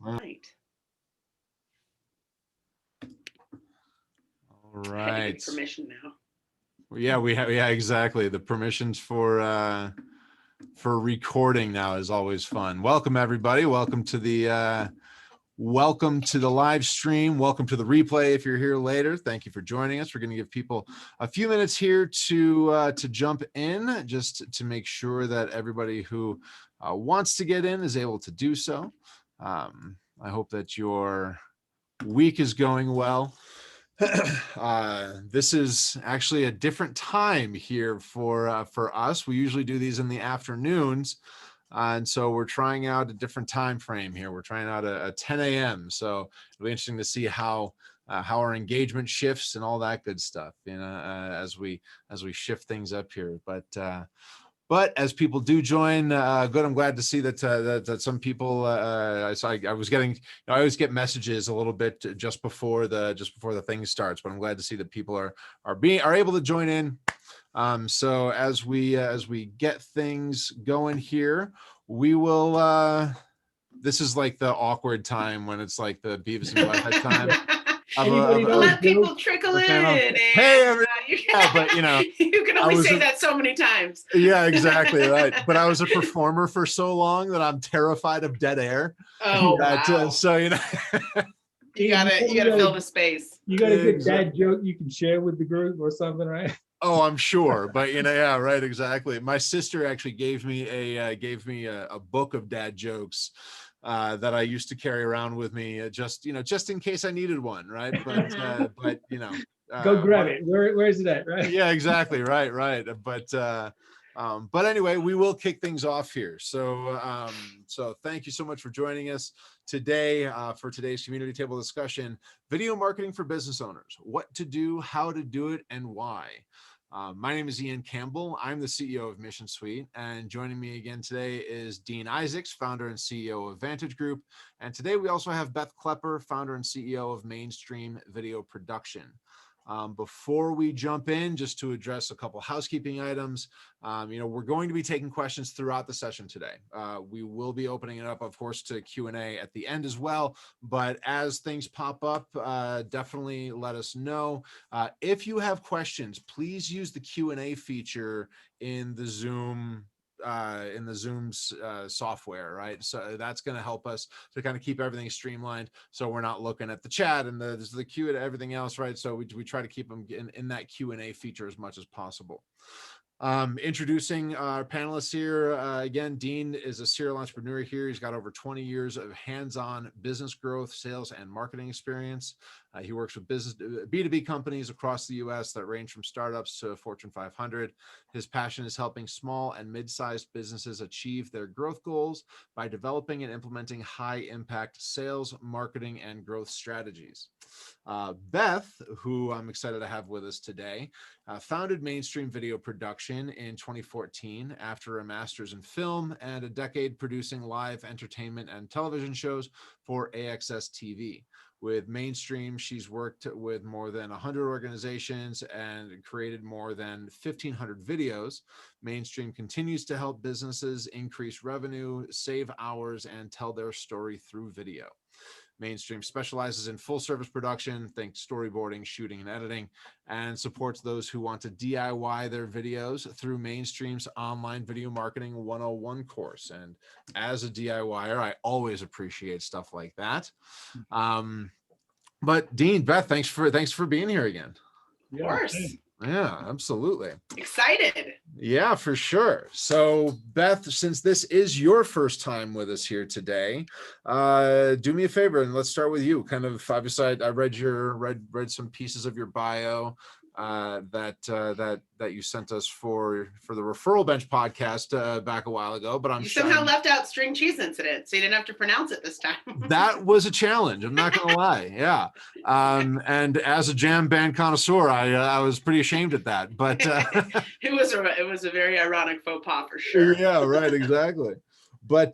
Right. All right. Permission now. Yeah, we have. Yeah, exactly. The permissions for recording now is always fun. Welcome everybody. Welcome to the live stream. Welcome to the replay. If you're here later, thank you for joining us. We're going to give people a few minutes here to jump in, just to make sure that everybody who wants to get in is able to do so. I hope that your week is going well. This is actually a different time here for us. We usually do these in the afternoons, and so we're trying out a different time frame here. We're trying out a 10 a.m. So it'll be interesting to see how our engagement shifts and all that good stuff, as we shift things up here. But as people do join, good. I'm glad to see that some people. I was getting. I always get messages a little bit just before the thing starts, but I'm glad to see that people are able to join in. So as we get things going here, we will. This is like the awkward time when it's like the Beavis and Butthead time. Let people trickle in. And, hey, but you can only say that so many times. Yeah, exactly right. But I was a performer for so long that I'm terrified of dead air. Oh, wow. So you gotta fill the space. You got a good dad joke you can share with the group or something, right? Oh, I'm sure, but yeah, right, exactly. My sister actually gave me a book of dad jokes that I used to carry around with me, just in case I needed one, right? But go grab it. Where is it at, right? Yeah, exactly, right. But anyway, we will kick things off here. So thank you so much for joining us today for today's community table discussion: video marketing for business owners, what to do, how to do it, and why. My name is Ian Campbell. I'm the CEO of Mission Suite, and joining me again today is Dean Isaacs, founder and CEO of Vantage Group. And today we also have Beth Klepper, founder and CEO of Mainstream Video Production. Before we jump in, just to address a couple housekeeping items, we're going to be taking questions throughout the session today. We will be opening it up, of course, to Q&A at the end as well. But as things pop up, definitely let us know. If you have questions, please use the Q&A feature in the Zoom Zoom's software, right? So that's going to help us to kind of keep everything streamlined, so we're not looking at the chat and the queue and everything else, right? So we try to keep them in that Q&A feature as much as possible. Introducing our panelists here. Again, Dean is a serial entrepreneur here. He's got over 20 years of hands-on business growth, sales, and marketing experience. He works with B2B companies across the U.S. that range from startups to Fortune 500. His passion is helping small and mid-sized businesses achieve their growth goals by developing and implementing high-impact sales, marketing, and growth strategies. Beth, who I'm excited to have with us today, founded Mainstream Video Production in 2014 after a master's in film and a decade producing live entertainment and television shows for AXS TV. With Mainstream, she's worked with more than 100 organizations and created more than 1,500 videos. Mainstream continues to help businesses increase revenue, save hours, and tell their story through video. Mainstream specializes in full service production, think storyboarding, shooting, and editing, and supports those who want to DIY their videos through Mainstream's online video marketing 101 course. And as a DIYer, I always appreciate stuff like that. But Dean, Beth, thanks for being here again. Of course. Yeah, absolutely. Excited. Yeah, for sure. So Beth, since this is your first time with us here today, do me a favor and let's start with you. Kind of, obviously, I read some pieces of your bio that you sent us for the Referral Bench podcast back a while ago, but you somehow left out string cheese incident, so you didn't have to pronounce it this time. That was a challenge. I'm not gonna lie. Yeah. And as a jam band connoisseur, I was pretty ashamed at that, but it was a very ironic faux pas for sure. Yeah, right, exactly. But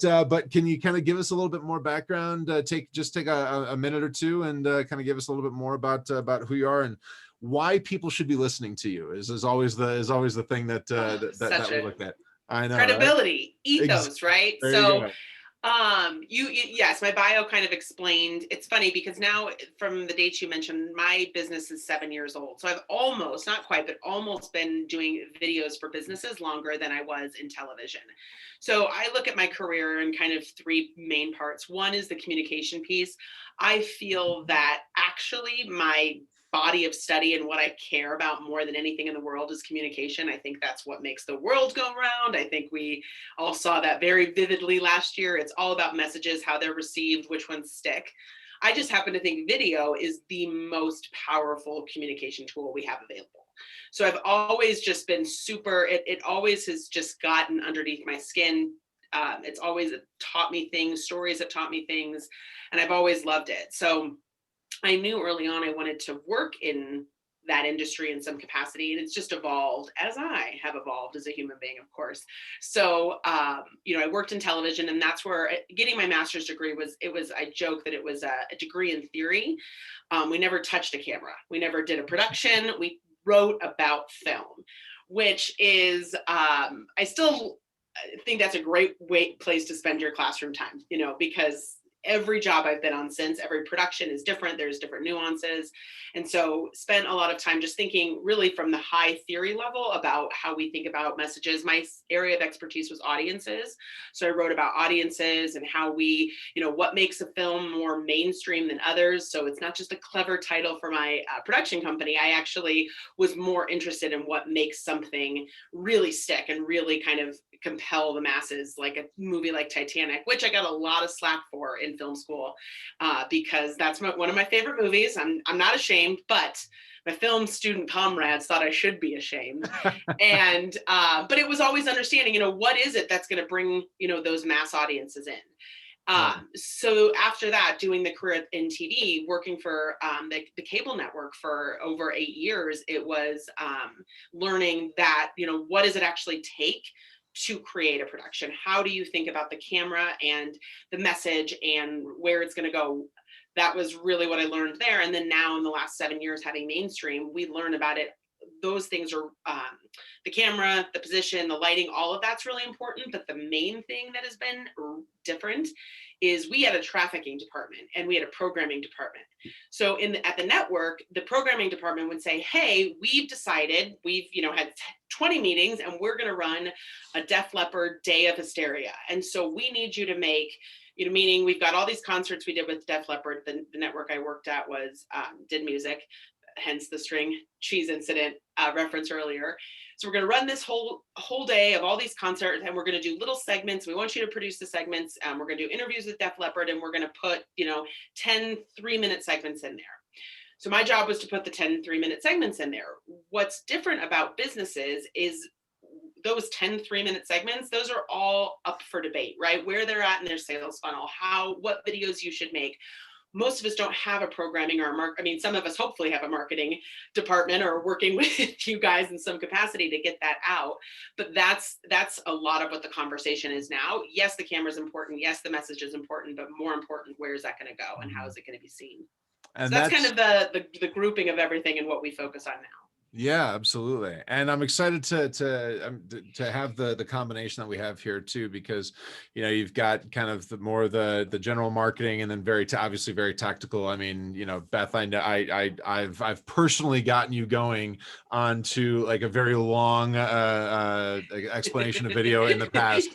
can you kind of give us a little bit more background? Take a minute or two and kind of give us a little bit more about who you are and why people should be listening to you. Is always the thing that we look at. I know, credibility, right? Ethos, right? So Yes, my bio kind of explained. It's funny because now, from the dates you mentioned, my business is 7 years old. So I've almost, not quite, but almost been doing videos for businesses longer than I was in television. So I look at my career in kind of three main parts. One is the communication piece. I feel that actually my body of study and what I care about more than anything in the world is communication. I think that's what makes the world go round. I think we all saw that very vividly last year. It's all about messages, how they're received, which ones stick. I just happen to think video is the most powerful communication tool we have available. So I've always just been super, it always has just gotten underneath my skin. It's always taught me things, stories have taught me things, and I've always loved it. So I knew early on I wanted to work in that industry in some capacity, and it's just evolved as I have evolved as a human being, of course. So, I worked in television, and that's where getting my master's degree was. I joke that it was a degree in theory. We never touched a camera. We never did a production. We wrote about film, which is, I still think that's a great place to spend your classroom time, because every job I've been on since, every production is different. There's different nuances. And so spent a lot of time just thinking really from the high theory level about how we think about messages. My area of expertise was audiences. So I wrote about audiences and how we, what makes a film more mainstream than others. So it's not just a clever title for my production company. I actually was more interested in what makes something really stick and really kind of compel the masses, like a movie like Titanic, which I got a lot of slack for in film school, because that's one of my favorite movies. I'm not ashamed, but my film student comrades thought I should be ashamed. And but it was always understanding, what is it that's going to bring those mass audiences in. So after that, doing the career in TV, working for the cable network for over 8 years, it was learning that, what does it actually take to create a production? How do you think about the camera and the message and where it's going to go? That was really what I learned there. And then now in the last 7 years, having mainstream, we learn about it. Those things are the camera, the position, the lighting, all of that's really important. But the main thing that has been different is we had a trafficking department and we had a programming department. So at the network, the programming department would say, hey, we've decided, we've had 20 meetings and we're going to run a Def Leppard Day of Hysteria. And so we need you to make, meaning we've got all these concerts we did with Def Leppard. The network I worked at did music, hence the string cheese incident reference earlier. So we're going to run this whole day of all these concerts, and we're going to do little segments. We want you to produce the segments. We're going to do interviews with Def Leppard, and we're going to put 10 3-minute segments in there. So my job was to put the 10 3-minute segments in there. What's different about businesses is those 10 3-minute segments, those are all up for debate, right? Where they're at in their sales funnel, what videos you should make. Most of us don't have a programming or some of us hopefully have a marketing department or working with you guys in some capacity to get that out. But that's a lot of what the conversation is now. Yes, the camera's important. Yes, the message is important, but more important, where is that going to go and how is it going to be seen? And so that's kind of the grouping of everything and what we focus on now. Yeah, absolutely. And I'm excited to have the combination that we have here too, because, you've got kind of the general marketing and then obviously very tactical. I mean, Beth, I know I've personally gotten you going onto like a very long explanation of video in the past.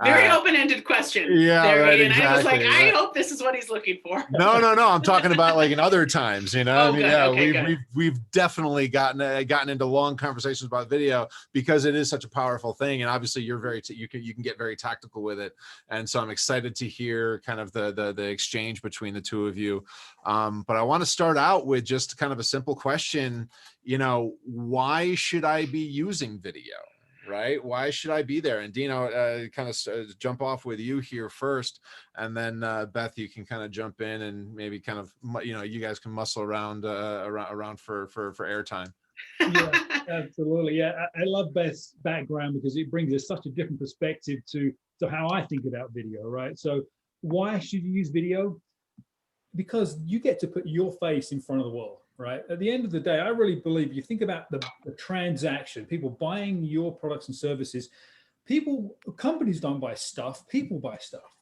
Very open-ended question. Yeah, right, and exactly. I was like, I hope this is what he's looking for. No. I'm talking about like in other times, Oh, good. Yeah, Okay, we've definitely gotten into long conversations about video because it is such a powerful thing, and obviously you're you can get very tactical with it, and so I'm excited to hear kind of the exchange between the two of you. But I want to start out with just kind of a simple question. Why should I be using video? Right? Why should I be there? And Dino, kind of jump off with you here first, and then Beth, you can kind of jump in and maybe kind of you guys can muscle around for airtime. Yeah, absolutely. Yeah, I love Beth's background because it brings us such a different perspective to how I think about video. Right? So why should you use video? Because you get to put your face in front of the world. Right. At the end of the day, I really believe you think about the transaction, people buying your products and services. Companies don't buy stuff, people buy stuff.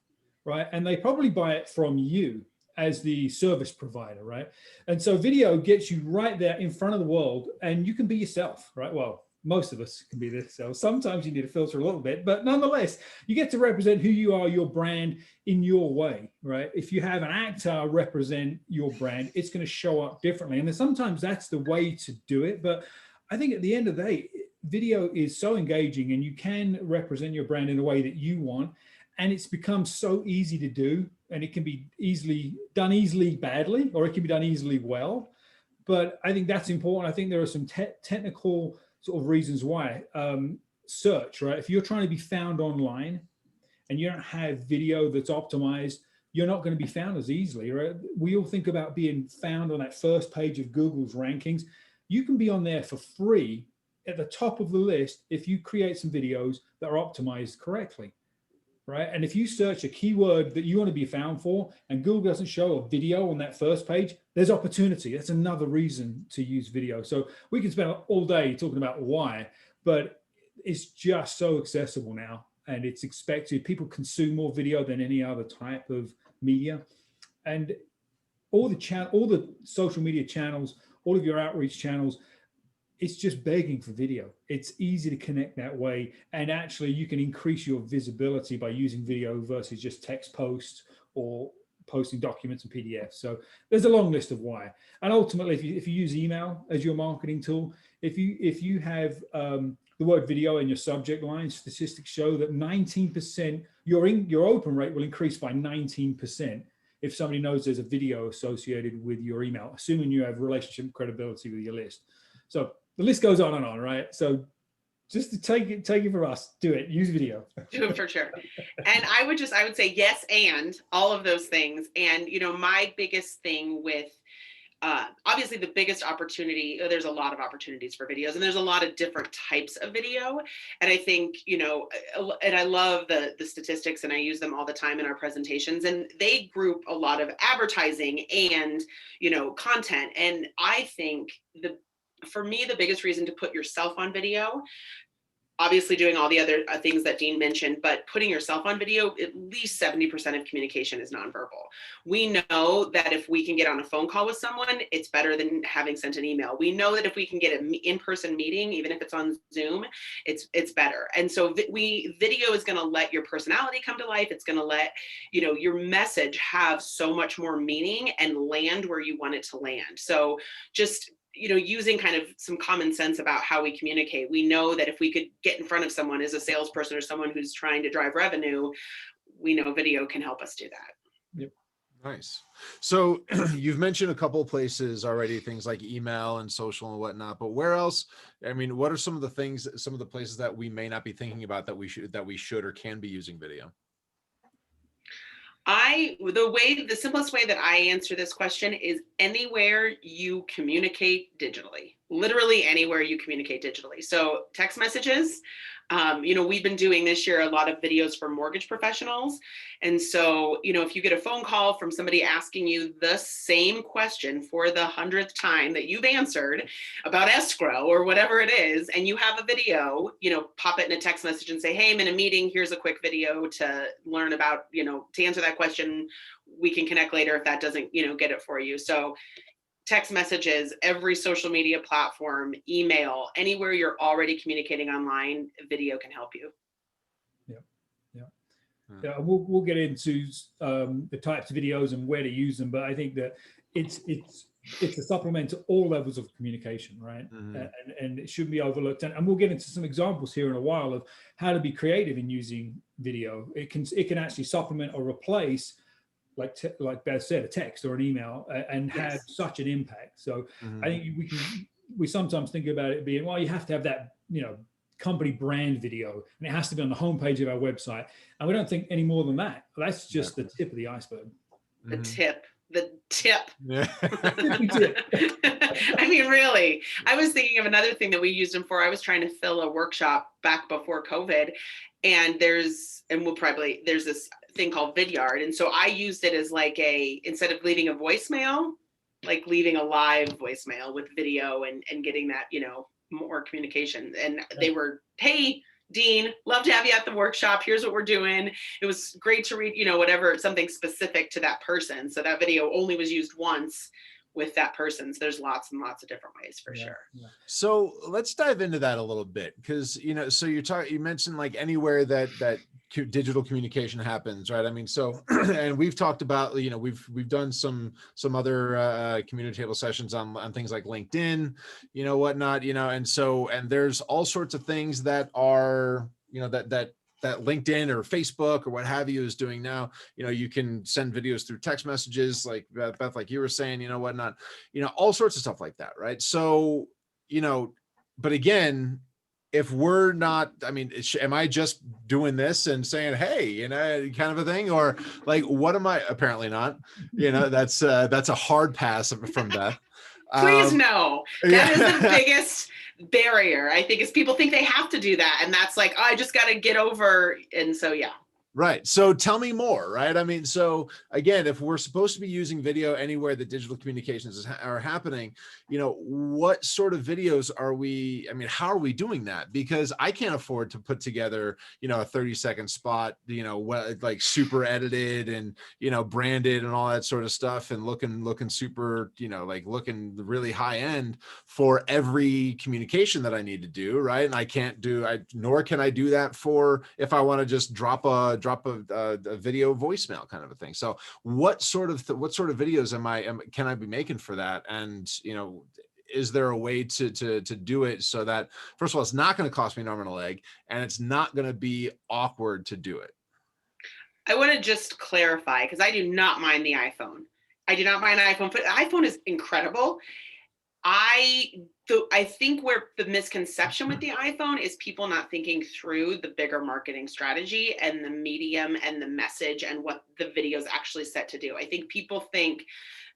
right? And they probably buy it from you as the service provider, right? And so video gets you right there in front of the world, and you can be yourself, right? Well, most of us can be this. So sometimes you need to filter a little bit, but nonetheless, you get to represent who you are, your brand in your way, right? If you have an actor represent your brand, it's going to show up differently. And then sometimes that's the way to do it. But I think at the end of the day, video is so engaging, and you can represent your brand in a way that you want. And it's become so easy to do, and it can be done easily badly, or it can be done easily well. But I think that's important. I think there are some technical sort of reasons why. Search, right? If you're trying to be found online and you don't have video that's optimized, you're not going to be found as easily, right? We all think about being found on that first page of Google's rankings. You can be on there for free at the top of the list if you create some videos that are optimized correctly, right? And if you search a keyword that you want to be found for and Google doesn't show a video on that first page, there's opportunity. That's another reason to use video. So we can spend all day talking about why, but it's just so accessible now, and it's expected. People consume more video than any other type of media. And all the social media channels, all of your outreach channels, it's just begging for video. It's easy to connect that way. And actually you can increase your visibility by using video versus just text posts or posting documents and PDFs. So there's a long list of why. And ultimately, if you use email as your marketing tool, if you have the word video in your subject line, statistics show that 19%, your open rate will increase by 19% if somebody knows there's a video associated with your email, assuming you have relationship credibility with your list. So the list goes on and on, right? So just to take it from us, do it, use video. Do it for sure. And I would say yes, and all of those things. And, my biggest thing with, obviously the biggest opportunity, there's a lot of opportunities for videos, and there's a lot of different types of video. And I think, and I love the statistics, and I use them all the time in our presentations, and they group a lot of advertising and, content. And I think for me, the biggest reason to put yourself on video, obviously doing all the other things that Dean mentioned, but putting yourself on video, at least 70% of communication is nonverbal. We know that if we can get on a phone call with someone, it's better than having sent an email. We know that if we can get an in-person meeting, even if it's on Zoom, it's better. And so video is going to let your personality come to life. It's going to let, your message have so much more meaning and land where you want it to land. So just using kind of some common sense about how we communicate. We know that if we could get in front of someone as a salesperson or someone who's trying to drive revenue, we know video can help us do that. Yep. Nice. So you've mentioned a couple of places already, things like email and social and whatnot, but where else? I mean, what are some of the places that we may not be thinking about that we should or can be using video? The simplest way that I answer this question is anywhere you communicate digitally, literally anywhere you communicate digitally. So text messages, we've been doing this year a lot of videos for mortgage professionals. And so, if you get a phone call from somebody asking you the same question for the 100th time that you've answered about escrow or whatever it is, and you have a video, pop it in a text message and say, hey, I'm in a meeting. Here's a quick video to learn about, to answer that question. We can connect later if that doesn't, get it for you. So text messages, every social media platform, email, anywhere you're already communicating online, video can help you. Yeah, we'll get into the types of videos and where to use them, but I think that it's a supplement to all levels of communication, right? Mm-hmm. And it shouldn't be overlooked. And we'll get into some examples here in a while of how to be creative in using video. It can actually supplement or replace, like Beth said, a text or an email, and have such an impact. So I think we sometimes think about it being, well, you have to have that, company brand video, and it has to be on the homepage of our website. And we don't think any more than that. That's just the tip of the iceberg. The tip. Yeah. I mean, really, I was thinking of another thing that we used them for. I was trying to fill a workshop back before COVID, and there's this thing called Vidyard. And so I used it as instead of leaving a voicemail, like leaving a live voicemail with video and getting that, more communication. And they were, hey, Dean, love to have you at the workshop. Here's what we're doing. It was great to read, whatever, something specific to that person. So that video only was used once with that person. So there's lots and lots of different ways for sure. Yeah. So let's dive into that a little bit, because so you mentioned like anywhere that digital communication happens, right? I mean, so and we've talked about, we've done some other community table sessions on things like LinkedIn, whatnot, and there's all sorts of things that are, that LinkedIn or Facebook or what have you is doing now. You can send videos through text messages, like Beth, like you were saying, whatnot, all sorts of stuff like that, right? So, but again, if we're not, I mean, am I just doing this and saying, hey, kind of a thing, or like, what am I? Apparently not. That's a hard pass from Beth. Please no. That is the Yeah. biggest barrier, I think, is people think they have to do that. And that's like, oh, I just got to get over. And so, yeah. Right. So tell me more, right? I mean, so again, if we're supposed to be using video anywhere that digital communications are happening, what sort of videos are we, I mean, how are we doing that? Because I can't afford to put together, a 30-second spot, like super edited and, branded and all that sort of stuff, and looking super, like looking really high end for every communication that I need to do. Right. And I can't nor can I do that for, if I want to just drop a video voicemail kind of a thing. So what sort of videos can I be making for that? And, is there a way to do it so that, first of all, it's not going to cost me an arm and a leg, and it's not going to be awkward to do it? I want to just clarify, because I do not mind the iPhone. I do not mind iPhone, but the iPhone is incredible. I think where the misconception with the iPhone is people not thinking through the bigger marketing strategy and the medium and the message and what the video is actually set to do. I think people think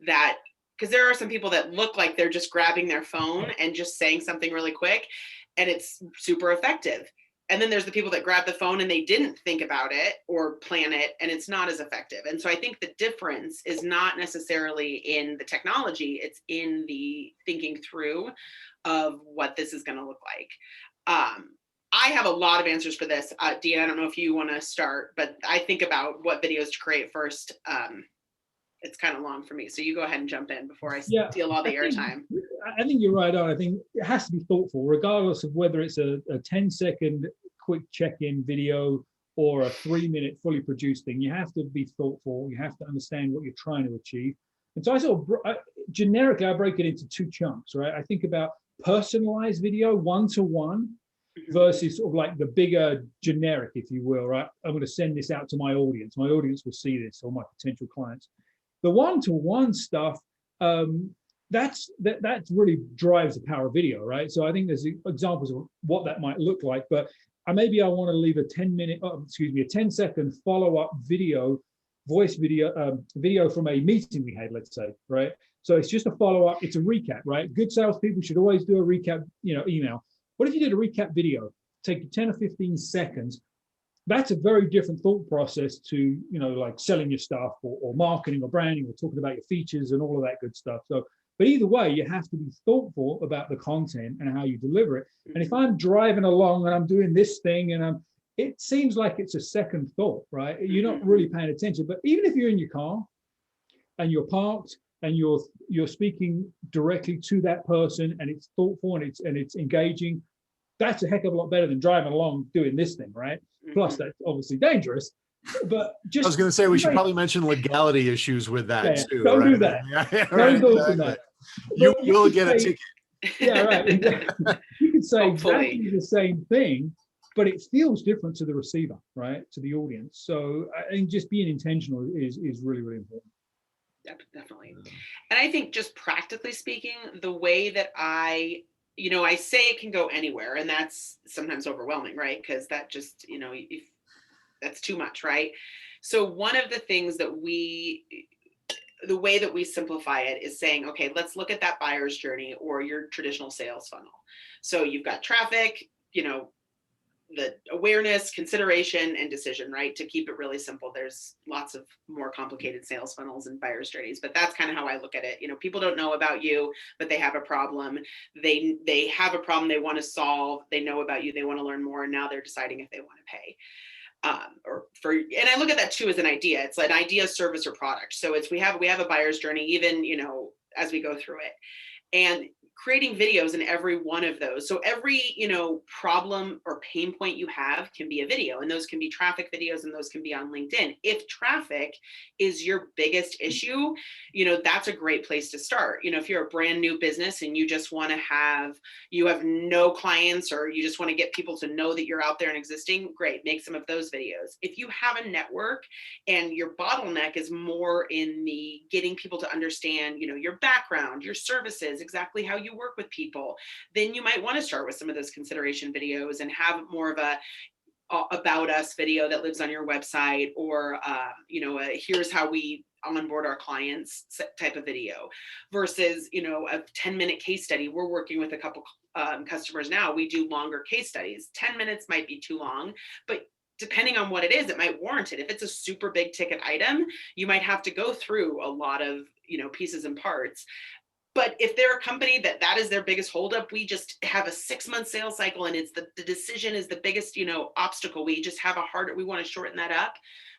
that, because there are some people that look like they're just grabbing their phone and just saying something really quick, and it's super effective. And then there's the people that grab the phone and they didn't think about it or plan it, and it's not as effective. And so I think the difference is not necessarily in the technology, it's in the thinking through of what this is going to look like. I have a lot of answers for this. Dean, I don't know if you want to start, but I think about what videos to create first. It's kind of long for me. So you go ahead and jump in before I steal all the airtime. I think you're right on. I think it has to be thoughtful, regardless of whether it's a 10-second quick check-in video or a 3-minute fully produced thing. You have to be thoughtful. You have to understand what you're trying to achieve. And so I sort of, generically, I break it into two chunks, right? I think about personalized video, one-to-one, versus sort of like the bigger generic, if you will, right? I'm going to send this out to my audience. My audience will see this, or my potential clients. The one-to-one stuff, that really drives the power of video, right? So I think there's examples of what that might look like, but maybe I want to leave a 10-second follow-up video, voice video, video from a meeting we had, let's say, right? So it's just a follow-up, it's a recap, right? Good salespeople should always do a recap, email. What if you did a recap video, take 10 or 15 seconds? That's a very different thought process to, like selling your stuff or marketing or branding or talking about your features and all of that good stuff. So, but either way, you have to be thoughtful about the content and how you deliver it. And if I'm driving along and I'm doing this thing and it seems like it's a second thought, right? You're not really paying attention. But even if you're in your car and you're parked and you're speaking directly to that person and it's thoughtful and it's engaging, that's a heck of a lot better than driving along doing this thing, right? Plus, that's obviously dangerous. But just, I was going to say, we should probably mention legality issues with that too. Don't right? do that. Don't go for that. You will get a ticket. Yeah, right. You could say Hopefully. exactly the same thing, but it feels different to the receiver, right? To the audience. So I think just being intentional is really, really important. Definitely. And I think just practically speaking, the way that I say it can go anywhere, and that's sometimes overwhelming, right? Because that just, if that's too much, right? So one of the things that the way that we simplify it is saying, okay, let's look at that buyer's journey or your traditional sales funnel. So you've got traffic, the awareness, consideration, and decision, right? To keep it really simple. There's lots of more complicated sales funnels and buyer's journeys, but that's kind of how I look at it. People don't know about you, but they have a problem. They have a problem they want to solve. They know about you. They want to learn more. And now they're deciding if they want to pay. And I look at that too as an idea. It's an idea, service, or product. So we have a buyer's journey, even, as we go through it. And creating videos in every one of those. So every, problem or pain point you have can be a video, and those can be traffic videos, and those can be on LinkedIn. If traffic is your biggest issue, that's a great place to start. If you're a brand new business and you just want to you have no clients, or you just want to get people to know that you're out there and existing, great, make some of those videos. If you have a network and your bottleneck is more in the getting people to understand, your background, your services, exactly how you work with people, then you might want to start with some of those consideration videos and have more of a about us video that lives on your website, or here's how we onboard our clients type of video, versus a 10-minute case study. We're working with a couple customers now. We do longer case studies. 10 minutes might be too long, but depending on what it is, it might warrant it. If it's a super big ticket item, you might have to go through a lot of pieces and parts. But if they're a company that is their biggest holdup, we just have a 6-month sales cycle, and it's the decision is the biggest, obstacle. We just have we want to shorten that up.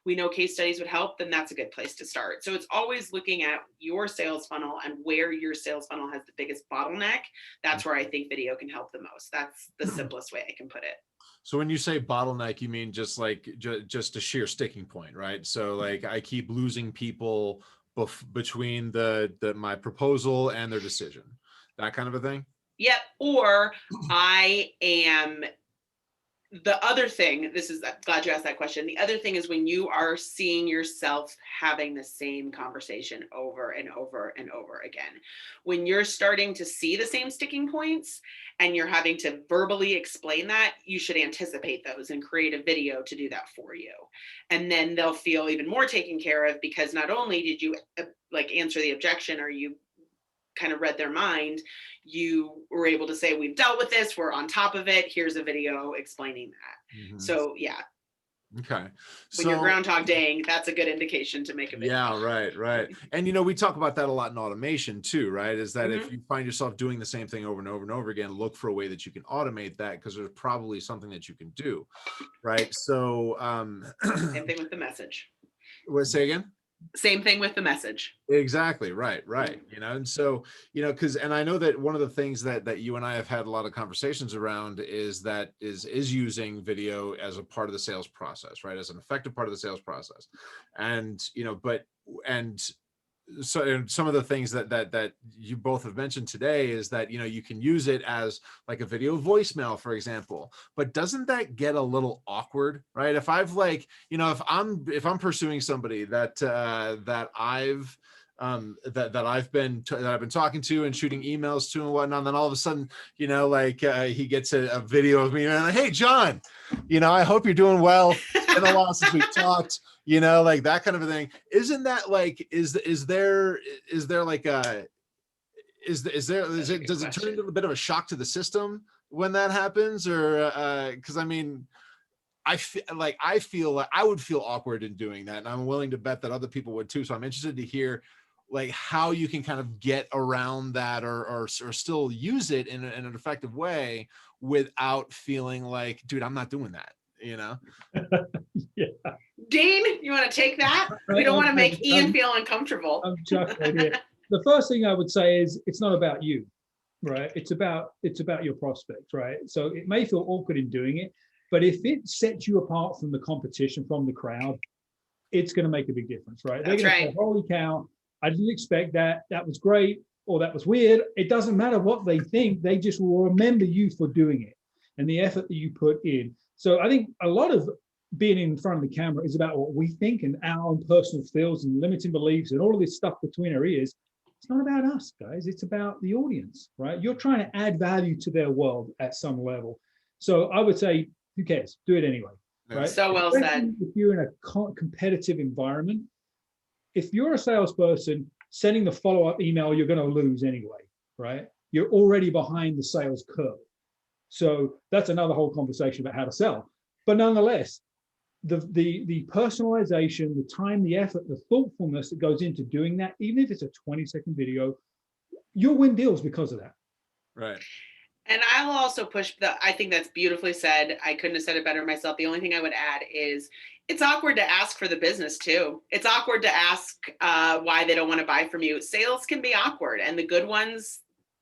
We know case studies would help, then that's a good place to start. So it's always looking at your sales funnel and where your sales funnel has the biggest bottleneck. That's where I think video can help the most. That's the simplest way I can put it. So when you say bottleneck, you mean just like just a sheer sticking point, right? So like I keep losing people between my proposal and their decision, that kind of a thing. Yep. Or the other thing, I'm glad you asked that question. The other thing is when you are seeing yourself having the same conversation over and over and over again, when you're starting to see the same sticking points and you're having to verbally explain that, you should anticipate those and create a video to do that for you. And then they'll feel even more taken care of, because not only did you answer the objection, or you kind of read their mind, you were able to say, we've dealt with this, we're on top of it, here's a video explaining that. Mm-hmm. So yeah. Okay. When you're Groundhog Daying, that's a good indication to make a video. Yeah, right. And we talk about that a lot in automation too, right? Is that if you find yourself doing the same thing over and over and over again, look for a way that you can automate that, because there's probably something that you can do, right? So same thing with the message. Say again? Same thing with the message. Exactly. Right. And so, and I know that one of the things that you and I have had a lot of conversations around is using video as a part of the sales process, right? As an effective part of the sales process. And, so some of the things that you both have mentioned today is that, you can use it as like a video voicemail, for example, but doesn't that get a little awkward, right? If I've if I'm pursuing somebody that I've been talking to and shooting emails to and whatnot, and then all of a sudden, he gets a video of me and I'm like, hey, John, I hope you're doing well. It's been a while since we talked, like that kind of a thing. Isn't that like, does it turn into a bit of a shock to the system when that happens? Or, cause I mean, I feel like I would feel awkward in doing that. And I'm willing to bet that other people would too. So I'm interested to hear like how you can kind of get around that or still use it in an effective way without feeling like, dude, I'm not doing that, Yeah. Dean, you want to take that? We don't want to make Ian feel uncomfortable. I'm chucked right here. The first thing I would say is it's not about you, right? It's about your prospect, right? So it may feel awkward in doing it, but if it sets you apart from the competition, from the crowd, it's going to make a big difference, right? They're going to say, holy cow, I didn't expect that. That was great, or that was weird. It doesn't matter what they think. They just will remember you for doing it and the effort that you put in. So I think a lot of being in front of the camera is about what we think and our own personal feels and limiting beliefs and all of this stuff between our ears. It's not about us, guys. It's about the audience, right? You're trying to add value to their world at some level. So I would say, who cares? Do it anyway, right? So well said. If you're in a competitive environment, if you're a salesperson sending the follow-up email, you're going to lose anyway, right? You're already behind the sales curve. So that's another whole conversation about how to sell. But nonetheless, the personalization, the time, the effort, the thoughtfulness that goes into doing that, even if it's a 20-second video, you'll win deals because of that. Right. And I'll also push I think that's beautifully said. I couldn't have said it better myself. The only thing I would add is it's awkward to ask for the business too. It's awkward to ask why they don't want to buy from you. Sales can be awkward, and the good ones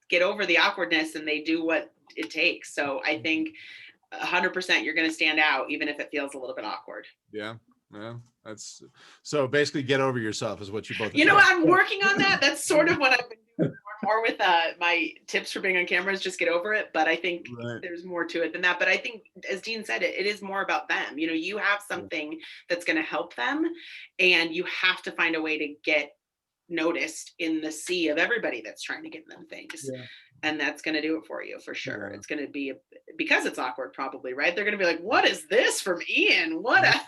get over the awkwardness and they do what it takes. So I think 100% you're going to stand out, even if it feels a little bit awkward. Yeah. Yeah. That's so basically get over yourself is what you both. You know, I'm working on that. That's sort of what I've been doing more with my tips for being on camera is just get over it. But I think there's more to it than that. But I think, as Dean said, it is more about them. You know, you have something that's going to help them, and you have to find a way to get noticed in the sea of everybody that's trying to get them things. Yeah. And that's going to do it for you for sure. Yeah. It's going to be because it's awkward, probably, right? They're going to be like, what is this from Ian? What a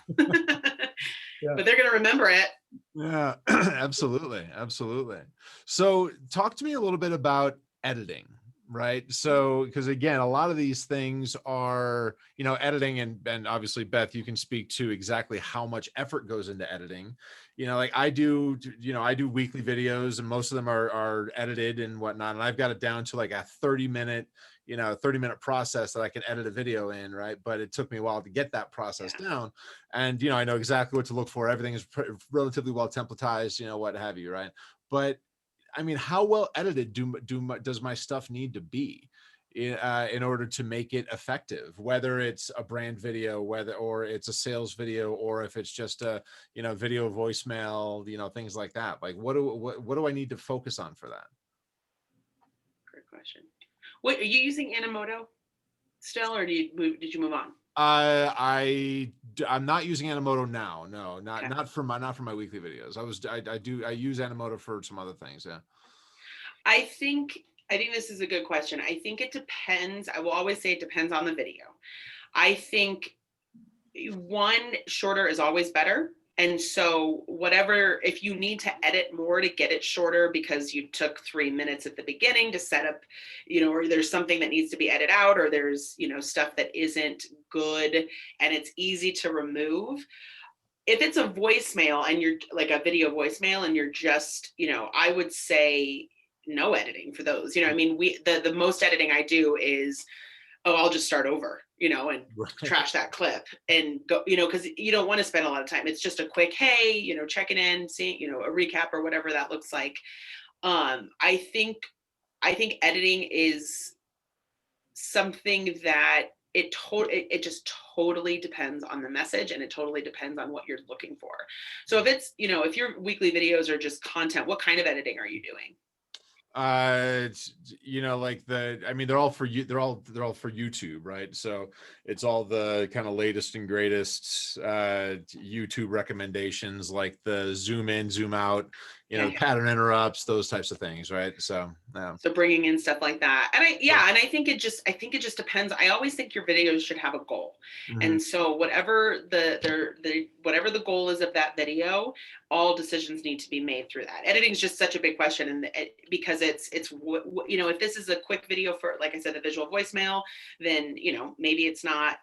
yeah. But they're going to remember it. Yeah, absolutely. Absolutely. So talk to me a little bit about editing, right? So, because again, a lot of these things are, you know, editing and obviously Beth, you can speak to exactly how much effort goes into editing. You know, like I do weekly videos and most of them are edited and whatnot. And I've got it down to like a 30-minute process that I can edit a video in, right? But it took me a while to get that process down. And, you know, I know exactly what to look for. Everything is relatively well templatized, you know, what have you, right? But I mean, how well edited does my stuff need to be in order to make it effective, whether it's a brand video, or it's a sales video, or if it's just a, you know, video voicemail, you know, things like that. Like what do I need to focus on for that? Great question. What are you using Animoto still, or did you move on? I'm not using Animoto now. No, not for my weekly videos. I use Animoto for some other things. Yeah. I think this is a good question. I think it depends. I will always say it depends on the video. I think one, shorter is always better. And so if you need to edit more to get it shorter because you took 3 minutes at the beginning to set up, you know, or there's something that needs to be edited out, or there's, you know, stuff that isn't good and it's easy to remove. If it's a voicemail and you're like a video voicemail and you're just, you know, I would say no editing for those. You know, I mean, the most editing I do is, I'll just start over, you know, and trash that clip and go, you know, because you don't want to spend a lot of time. It's just a quick, hey, you know, checking in, seeing, you know, a recap or whatever that looks like. I think editing is something that it just totally depends on the message, and it totally depends on what you're looking for. So if it's, you know, if your weekly videos are just content, what kind of editing are you doing? You know, like they're all for you. They're all for YouTube, right? So it's all the kind of latest and greatest YouTube recommendations, like the zoom in, zoom out, you know, pattern interrupts, those types of things, right? So so bringing in stuff like that. And I think it just depends. I always think your videos should have a goal. Mm-hmm. And so whatever whatever the goal is of that video, all decisions need to be made through that. Editing is just such a big question, and because it's you know, if this is a quick video for, like I said, the visual voicemail, then, you know, maybe it's not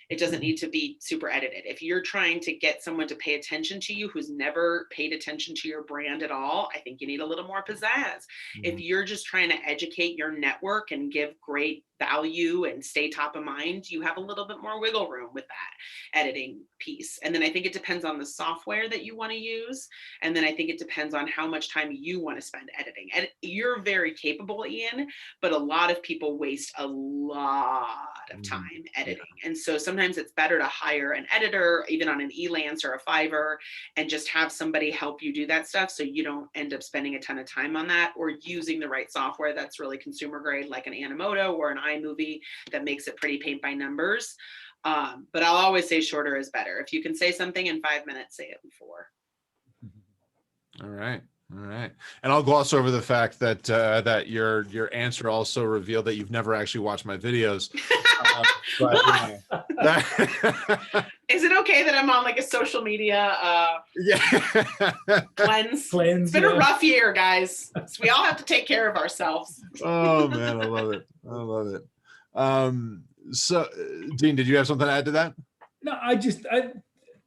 it doesn't need to be super edited. If you're trying to get someone to pay attention to you who's never paid attention to your brand at all, I think you need a little more pizzazz. Mm-hmm. If you're just trying to educate your network and give great value and stay top of mind, you have a little bit more wiggle room with that editing piece. And then I think it depends on the software that you want to use. And then I think it depends on how much time you want to spend editing. And you're very capable, Ian, but a lot of people waste a lot of time editing. And so sometimes it's better to hire an editor, even on an Elance or a Fiverr, and just have somebody help you do that stuff, so you don't end up spending a ton of time on that, or using the right software that's really consumer grade, like an Animoto or an iMovie that makes it pretty paint by numbers. But I'll always say shorter is better. If you can say something in 5 minutes, say it in 4. All right. And I'll gloss over the fact that that your answer also revealed that you've never actually watched my videos. Is it okay that I'm on like a social media cleanse? It's been a rough year, guys. So we all have to take care of ourselves. Oh man, I love it. So Dean, did you have something to add to that? No,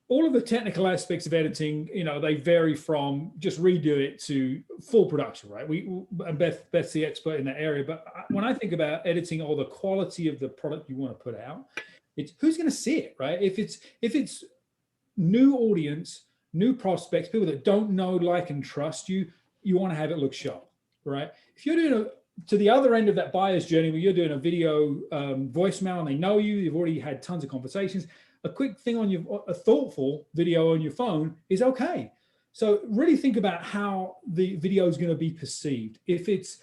all of the technical aspects of editing, they vary from just redo it to full production, right? And Beth's the expert in that area. But when I think about editing or the quality of the product you want to put out, it's who's going to see it, right? If it's new audience, new prospects, people that don't know, like, and trust you, you want to have it look sharp, right? If you're doing to the other end of that buyer's journey, where you're doing a video voicemail and they know you've already had tons of conversations, a quick thing a thoughtful video on your phone is okay. So really think about how the video is going to be perceived. If it's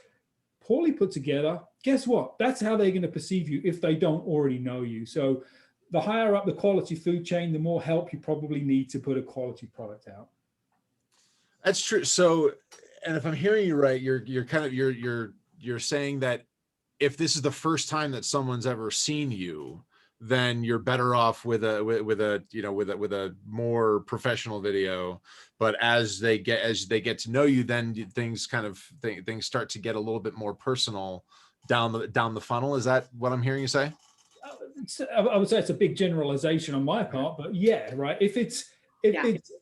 poorly put together, guess what? That's how they're going to perceive you if they don't already know you. So the higher up the quality food chain, the more help you probably need to put a quality product out. That's true. So, and if I'm hearing you right, you're saying that if this is the first time that someone's ever seen you, then you're better off with a more professional video. But as they get to know you, then things start to get a little bit more personal down the funnel. Is that what I'm hearing you say? I would say it's a big generalization on my part, but yeah, right. If it's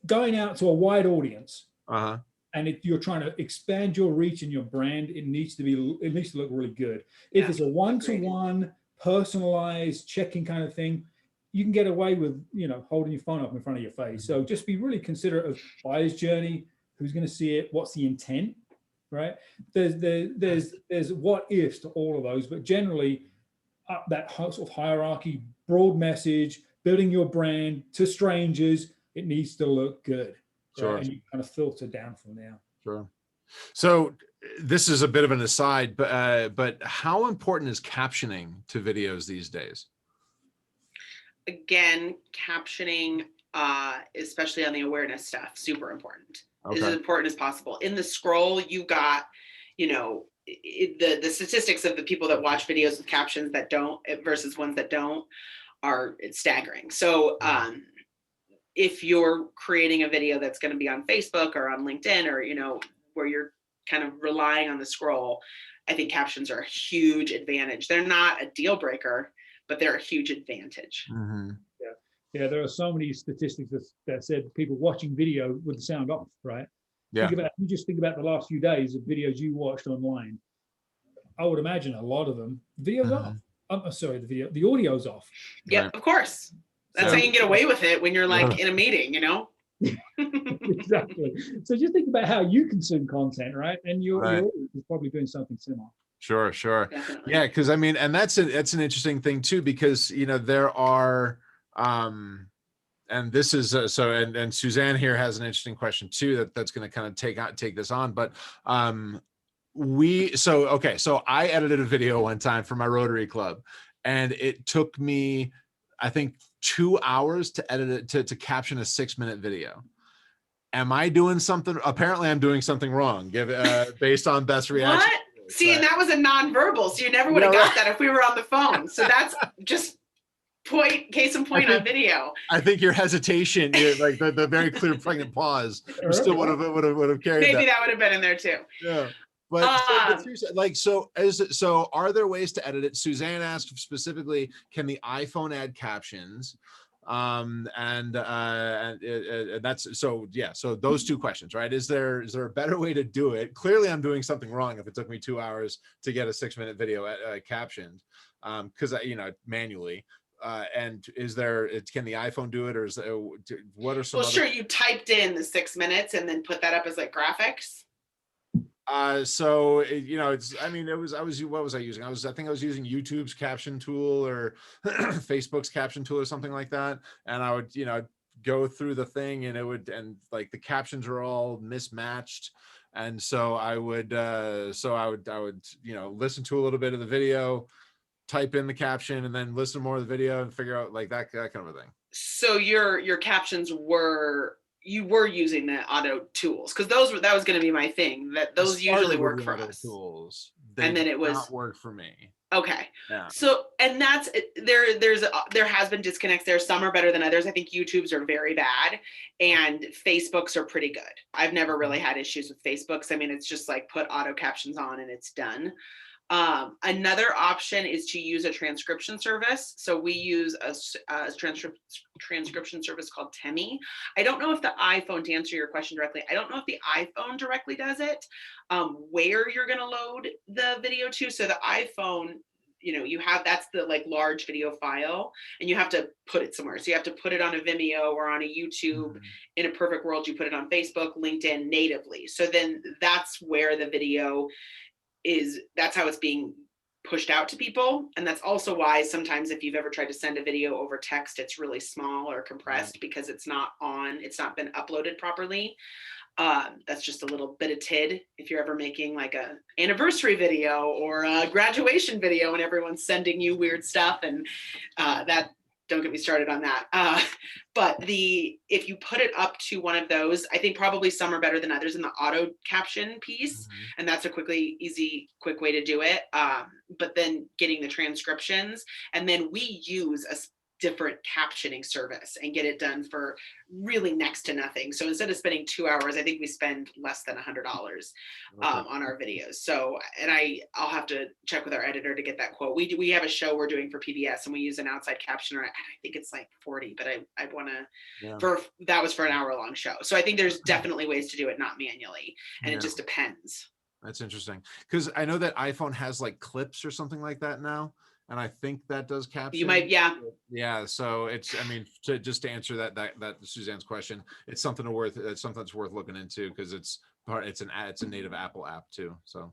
going out to a wide audience, and if you're trying to expand your reach and your brand, it needs to look really good. If it's a one-to-one personalized checking kind of thing, you can get away with holding your phone up in front of your face. So just be really considerate of buyer's journey, who's going to see it, what's the intent, right? There's what ifs to all of those, but generally up that sort of hierarchy, broad message, building your brand to strangers, it needs to look good. Sure. Right? And you kind of filter down from there. Sure. So this is a bit of an aside, but how important is captioning to videos these days? Again, captioning, especially on the awareness stuff, super important. Okay. As important as possible. In the scroll, you got, the statistics of the people that watch videos with captions that don't versus ones that don't it's staggering. So if you're creating a video that's going to be on Facebook or on LinkedIn or, where you're kind of relying on the scroll, I think captions are a huge advantage. They're not a deal breaker, but they're a huge advantage. Mm-hmm. Yeah, there are so many statistics that said people watching video with the sound off, right? Yeah. You just think about the last few days of videos you watched online. I would imagine a lot of them, videos off. I'm sorry, the audio's off. Yeah, right. Of course. That's how you can get away with it when you're like in a meeting, Exactly. So just think about how you consume content, right? And your audience is probably doing something similar. Sure. Definitely. Yeah, because and that's an interesting thing too, because there are and this is and Suzanne here has an interesting question too that's going to kind of take this on, but so I edited a video one time for my Rotary Club, and it took me, I think, 2 hours to edit it to caption a 6-minute video. Am I doing something? Apparently I'm doing something wrong, based on Beth's reaction. What? See, and that was a nonverbal, so you never would have got that if we were on the phone. So that's just case in point on video. I think your hesitation, like the very clear pregnant pause, still would have carried. Maybe that would have been in there too. Yeah. But so are there ways to edit it? Suzanne asked specifically, can the iPhone add captions? And that's so those two questions, right? Is there a better way to do it? Clearly I'm doing something wrong if it took me 2 hours to get a 6-minute video captioned, because manually. And can the iPhone do it, or what are some? Well, sure. You typed in the 6 minutes and then put that up as like graphics. What was I using? I think I was using YouTube's caption tool or Facebook's caption tool or something like that. And I would, go through the thing, and the captions are all mismatched. And so I would listen to a little bit of the video, type in the caption, and then listen to more of the video and figure out like that kind of a thing. So your captions you were using the auto tools, because that was going to be my thing, that those usually work for us. Tools. And then it was not work for me. Okay. Yeah. So, and that's there has been disconnects there. Some are better than others. I think YouTube's are very bad and Facebook's are pretty good. I've never really had issues with Facebook's. I mean, it's just like put auto captions on and it's done. Another option is to use a transcription service. So we use a transcription service called Temi. I don't know if the iPhone, to answer your question directly, I don't know if the iPhone directly does it, where you're going to load the video to. So the iPhone, you have, that's the like large video file, and you have to put it somewhere. So you have to put it on a Vimeo or on a YouTube. In a perfect world, you put it on Facebook, LinkedIn natively. So then that's where the video is, that's how it's being pushed out to people. And that's also why sometimes if you've ever tried to send a video over text, it's really small or compressed because it's not been uploaded properly. That's just a little bit of tid. If you're ever making like a anniversary video or a graduation video and everyone's sending you weird stuff, and that, don't get me started on that. But if you put it up to one of those, I think probably some are better than others in the auto caption piece. And that's a quick way to do it. But then getting the transcriptions, and then we use a different captioning service and get it done for really next to nothing. So instead of spending 2 hours, I think we spend less than $100 on our videos. So, and I'll have to check with our editor to get that quote. We have a show we're doing for PBS and we use an outside captioner. And I think it's like 40, but I want to, that was for an hour-long show. So I think there's definitely ways to do it, not manually. And it just depends. That's interesting. Because I know that iPhone has like clips or something like that now. And I think that does caption. You might, yeah. Yeah. So it's, I mean, just to answer that Suzanne's question, it's something that's worth looking into, because it's a native Apple app too. So.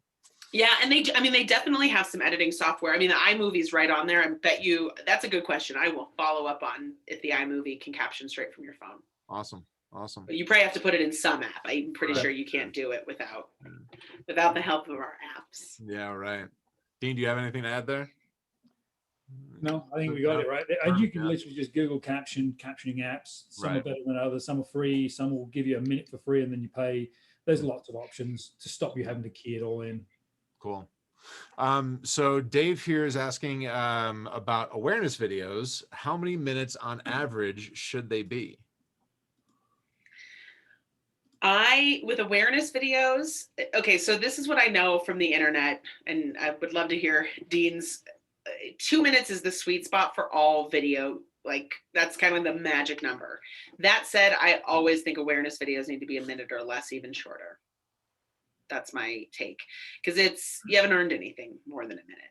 Yeah, and they definitely have some editing software. I mean, the iMovie's right on there. I bet you that's a good question. I will follow up on if the iMovie can caption straight from your phone. Awesome. But you probably have to put it in some app. I'm pretty sure you can't do it without the help of our apps. Yeah, right. Dean, do you have anything to add there? No, I think we got it right. And you can literally just Google captioning apps. Some are better than others. Some are free. Some will give you a minute for free and then you pay. There's lots of options to stop you having to key it all in. Cool. So Dave here is asking about awareness videos. How many minutes on average should they be? With awareness videos, okay, so this is what I know from the internet, and I would love to hear Dean's. 2 minutes is the sweet spot for all video. Like that's kind of the magic number. That said, I always think awareness videos need to be a minute or less, even shorter. That's my take, because you haven't earned anything more than a minute.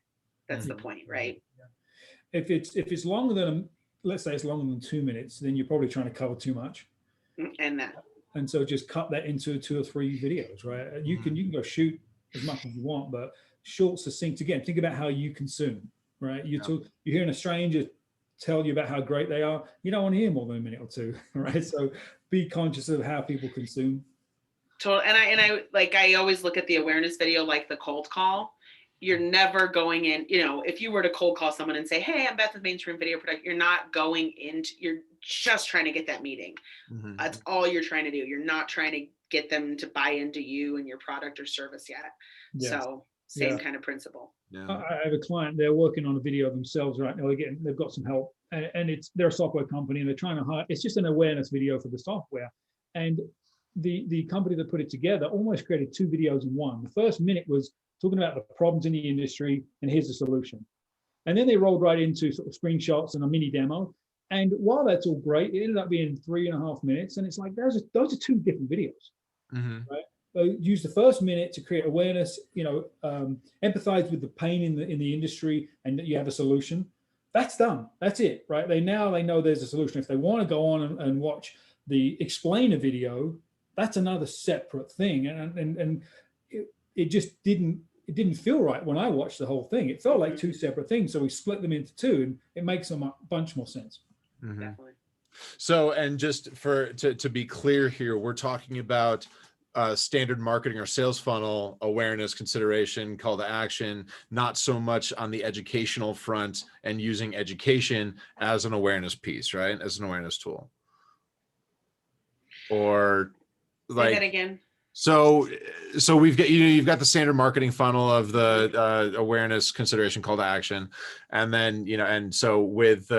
That's the point, right? Yeah. If it's longer than, let's say it's longer than 2 minutes, then you're probably trying to cover too much. And so just cut that into 2 or 3 videos, right? You can go shoot as much as you want, but short, succinct. Again, think about how you consume, right? You're hearing a stranger tell you about how great they are. You don't want to hear more than a minute or 2, right? So be conscious of how people consume. Totally. And I always look at the awareness video like the cold call. You're never going in, if you were to cold call someone and say, hey, I'm Beth with Mainstream Video Production, you're not going into, you're just trying to get that meeting. That's all you're trying to do. You're not trying to get them to buy into you and your product or service yet. Yes. So same kind of principle. Yeah. I have a client, they're working on a video themselves right now. They've got some help, and they're a software company and they're trying to hire, it's just an awareness video for the software. And the company that put it together almost created 2 videos in one. The first minute was talking about the problems in the industry and here's the solution. And then they rolled right into sort of screenshots and a mini demo. And while that's all great, it ended up being 3.5 minutes. And it's like, those are 2 different videos, right? So use the first minute to create awareness, empathize with the pain in the industry, and that you have a solution. That's done. That's it, right? They know there's a solution. If they want to go on and watch the explainer video, that's another separate thing. And it just didn't feel right when I watched the whole thing. It felt like 2 separate things. So we split them into 2 and it makes a bunch more sense. Definitely. So, and just to be clear here, we're talking about standard marketing or sales funnel awareness, consideration, call to action, not so much on the educational front and using education as an awareness piece, right? As an awareness tool. Or say that again. So, so we've got, you've got the standard marketing funnel of the awareness, consideration, call to action, and then, and so with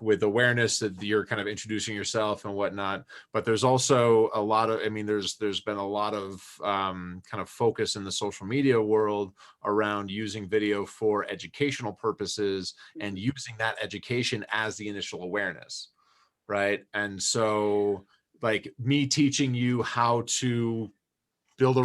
with awareness that you're kind of introducing yourself and whatnot, but there's also a lot of, there's been a lot of kind of focus in the social media world around using video for educational purposes and using that education as the initial awareness, right? And so, like me teaching you how to build a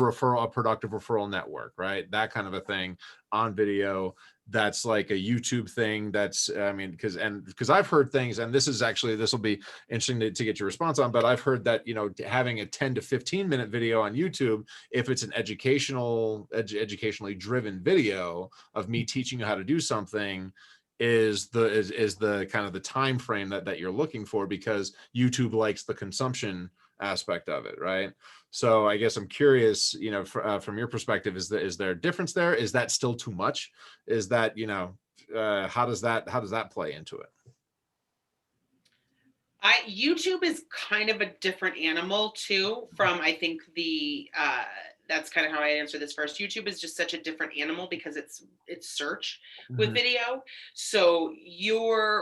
productive referral network, right? That kind of a thing on video. That's like a YouTube thing. That's, because I've heard things, and this will be interesting to get your response on, but I've heard that, having a 10 to 15 minute video on YouTube, if it's an educationally driven video of me teaching you how to do something, is the kind of the time frame that you're looking for, because YouTube likes the consumption aspect of it, right? So I guess I'm curious, from your perspective, is there a difference there? Is that still too much? Is that, how does that play into it? YouTube is kind of a different animal too from, I think that's kind of how I answer this first. YouTube is just such a different animal because it's search with video. So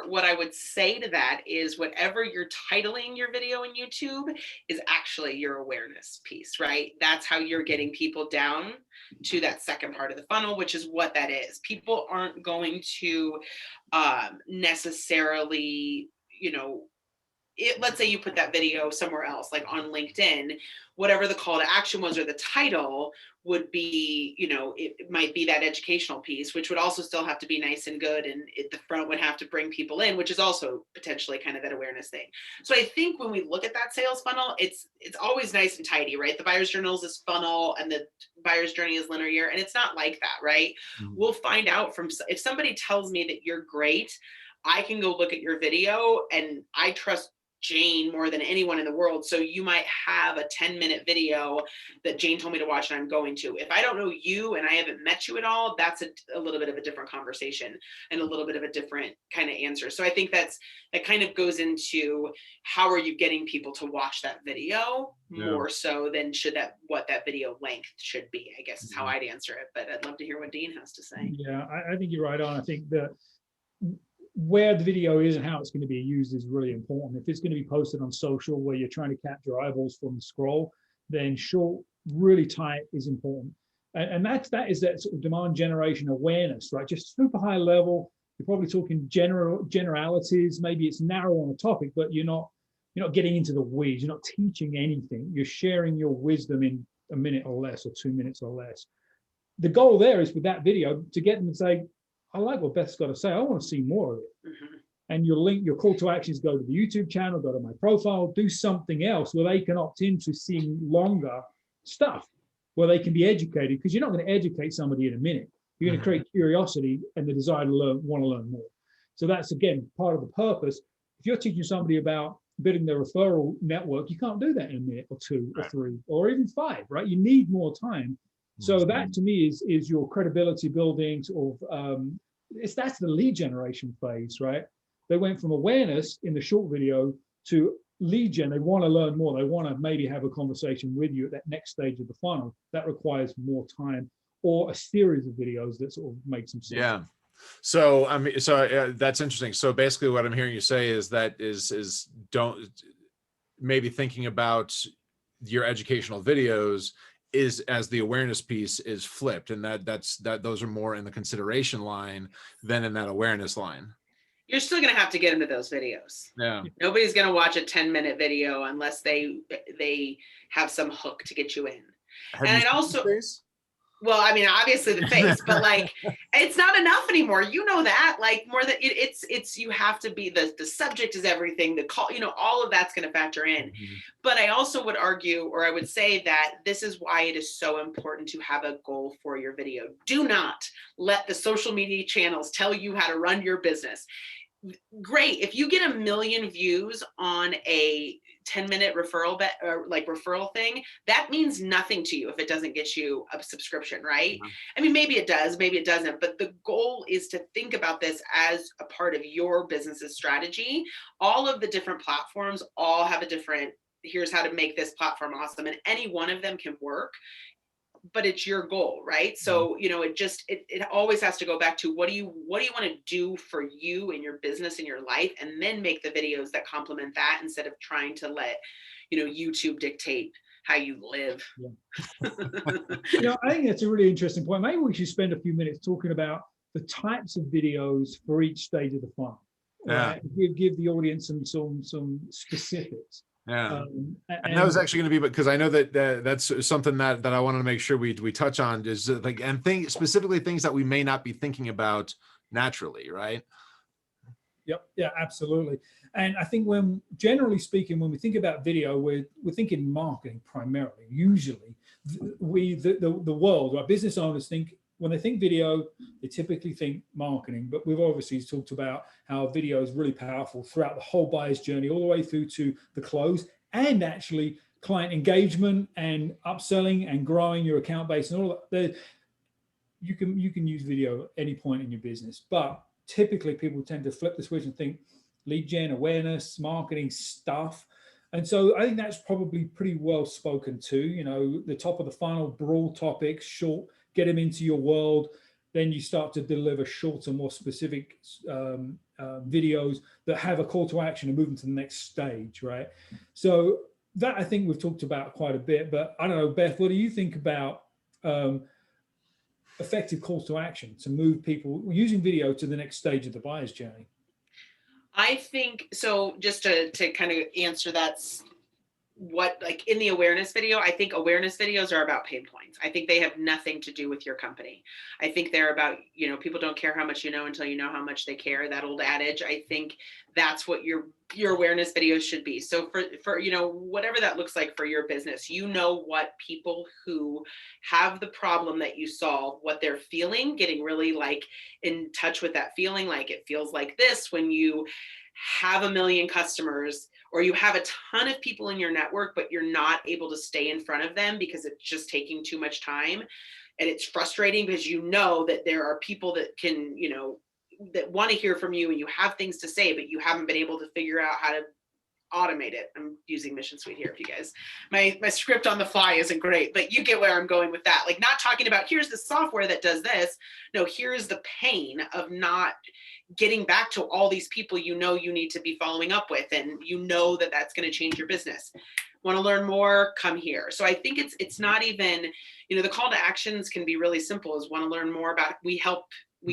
what I would say to that is whatever you're titling your video in YouTube is actually your awareness piece, right? That's how you're getting people down to that second part of the funnel, which is what that is. People aren't going to necessarily, let's say you put that video somewhere else, like on LinkedIn, whatever the call to action was or the title would be, it might be that educational piece, which would also still have to be nice and good. And the front would have to bring people in, which is also potentially kind of that awareness thing. So I think when we look at that sales funnel, it's always nice and tidy, right? The buyer's journal is this funnel and the buyer's journey is linear. And it's not like that, right? We'll find out if somebody tells me that you're great, I can go look at your video, and I trust Jane more than anyone in the world. So you might have a 10-minute video that Jane told me to watch and I'm going to. If I don't know you and I haven't met you at all, that's a little bit of a different conversation and a little bit of a different kind of answer. So I think that kind of goes into how are you getting people to watch that video more so than what that video length should be, I guess is how I'd answer it. But I'd love to hear what Dean has to say. Yeah, I think you're right on. I think that where the video is and how it's going to be used is really important. If it's going to be posted on social where you're trying to capture eyeballs from the scroll, then short, really tight is important. And that is that sort of demand generation awareness, right? Just super high level. You're probably talking generalities. Maybe it's narrow on a topic, but you're not getting into the weeds. You're not teaching anything. You're sharing your wisdom in a minute or less, or 2 minutes or less. The goal there is with that video to get them to say, I like what Beth's got to say. I want to see more of it. And your call to action is go to the YouTube channel, go to my profile, do something else where they can opt into seeing longer stuff, where they can be educated, because you're not going to educate somebody in a minute. You're going to create curiosity and the desire to want to learn more. So that's, again, part of the purpose. If you're teaching somebody about building their referral network, you can't do that in a minute or two or three or even 5, right? You need more time. So that to me is your credibility building sort of, that's the lead generation phase, right? They went from awareness in the short video to lead gen. They want to learn more. They want to maybe have a conversation with you at that next stage of the funnel. That requires more time or a series of videos that sort of make some sense. Yeah. So that's interesting. So basically what I'm hearing you say is don't maybe thinking about your educational videos is as the awareness piece is flipped, and those are more in the consideration line than in that awareness line. You're still going to have to get into those videos. Yeah. Nobody's going to watch a 10-minute video unless they have some hook to get you in. And it also, well, I mean, obviously the face, but like, it's not enough anymore. You know that, like, more than it's you have to be the subject is everything. The call, all of that's going to factor in. But I also would argue, or I would say that this is why it is so important to have a goal for your video. Do not let the social media channels tell you how to run your business. Great. If you get 1 million views on a 10-minute referral referral thing, that means nothing to you if it doesn't get you a subscription, right? I mean, maybe it does, maybe it doesn't, but the goal is to think about this as a part of your business's strategy. All of the different platforms all have a different here's how to make this platform awesome. And any one of them can work, but it's your goal, right? So, you know, it always has to go back to what do you want to do for you and your business and your life, and then make the videos that complement that, instead of trying to let, you know, YouTube dictate how you live. Yeah. You know, I think that's a really interesting point. Maybe we should spend a few minutes talking about the types of videos for each stage of the funnel. Right? Give the audience some specifics. Yeah. And that was actually going to be, because I know that that's something that I wanted to make sure we touch on, is like, and specifically things that we may not be thinking about naturally, right? Yep. Yeah, absolutely. And I think generally speaking, when we think about video, we're thinking marketing primarily. Usually, the world, our business owners when they think video, they typically think marketing. But we've obviously talked about how video is really powerful throughout the whole buyer's journey, all the way through to the close, and actually client engagement and upselling and growing your account base and all that. You can use video at any point in your business, but typically people tend to flip the switch and think lead gen, awareness, marketing stuff. And so I think that's probably pretty well spoken to. You know, the top of the funnel, broad topics, short, get them into your world. Then you start to deliver shorter, more specific videos that have a call to action and move them to the next stage, right? So that I think we've talked about quite a bit, but I don't know, Beth, what do you think about effective calls to action to move people using video to the next stage of the buyer's journey? I think so. Just to kind of answer that, what, like in the awareness video, I think awareness videos are about pain points. I think they have nothing to do with your company. I think they're about, you know, people don't care how much you know until you know how much they care. That old adage. I think that's what your awareness videos should be. So for you know, whatever that looks like for your business, you know what people who have the problem that you solve, what they're feeling, getting really like in touch with that feeling. Like it feels like this when you have 1 million customers, or you have a ton of people in your network, but you're not able to stay in front of them because it's just taking too much time. And it's frustrating because you know that there are people that can, you know, that want to hear from you, and you have things to say, but you haven't been able to figure out how to automate it. I'm using Mission Suite here, if you guys, my script on the fly isn't great, but you get where I'm going with that. Like, not talking about here's the software that does this. No, here's the pain of not getting back to all these people you know you need to be following up with, and you know that that's going to change your business. Want to learn more? Come here. So I think it's not even, you know, the call to actions can be really simple. Is want to learn more about, we